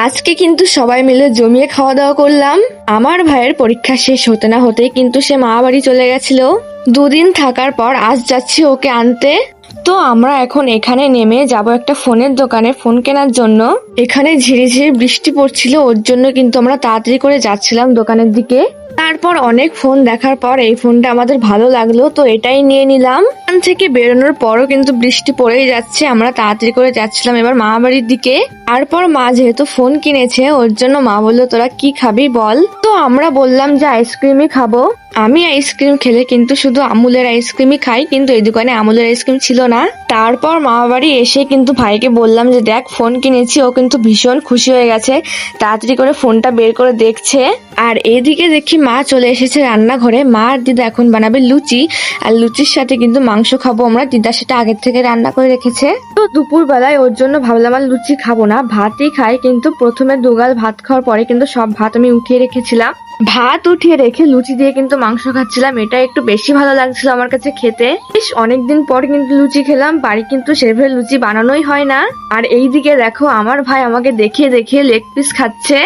আজকে কিন্তু সবাই মিলে জমিয়ে খাওয়া দাওয়া করলাম। আমার ভাইয়ের পরীক্ষা শেষ হতে না হতেই কিন্তু সে মা বাড়ি চলে গেছিল। দুদিন থাকার পর আজ যাচ্ছি ওকে আনতে। তো আমরা এখন এখানে নেমে যাব একটা ফোনের দোকানে ফোন কেনার জন্য। এখানে ঝিরিঝিরি বৃষ্টি পড়ছিল, ওর জন্য কিন্তু আমরা তাড়াতাড়ি করে যাচ্ছিলাম দোকানের দিকে। তারপর অনেক ফোন দেখার পর এই ফোনটা আমাদের ভালো লাগলো, তো এটাই নিয়ে নিলাম। এখান থেকে বেরোনোর পরও কিন্তু বৃষ্টি পড়েই যাচ্ছে। আমরা তাড়াতাড়ি করে যাচ্ছিলাম এবার মা বাড়ির দিকে। তারপর মা যেহেতু ফোন কিনেছে ওর জন্য মা বললো তোরা কি খাবি বল। তো আমরা বললাম যে আইসক্রিমই খাবো। আমি আইসক্রিম খেলে কিন্তু শুধু আমুলের আইসক্রিমই খাই, কিন্তু এই দোকানে আমুলের আইসক্রিম ছিল না। তারপর মা বাড়ি এসে কিন্তু ভাইকে বললাম যে দেখ ফোন কিনেছি। ও কিন্তু ভীষণ খুশি হয়ে গেছে, তাড়াতাড়ি করে ফোনটা বের করে দেখছে। আর এদিকে দেখি মা চলে এসেছে রান্নাঘরে। মা আর দিদা এখন বানাবে লুচি, আর লুচির সাথে কিন্তু মাংস খাবো আমরা। দিদা সেটা আগের থেকে রান্না করে রেখেছে। তো দুপুর বেলায় ওর জন্য ভাবলাম আর লুচি খাবো না, ভাতই খাই। কিন্তু প্রথমে দুগাল ভাত খাওয়ার পরে কিন্তু সব ভাত আমি উঠিয়ে রেখেছিলাম। ভাত উঠিয়ে রেখে লুচি দিয়ে কিন্তু মাংস খাচ্ছিলাম। এটা একটু বেশি ভালো লাগছিল আমার কাছে খেতে। বেশ অনেকদিন পর কিন্তু লুচি খেলাম। বাড়ি কিন্তু সেভাবে লুচি বানানোই হয় না। আর এইদিকে দেখো আমার ভাই আমাকে দেখিয়ে দেখিয়ে লেগ পিস খাচ্ছে।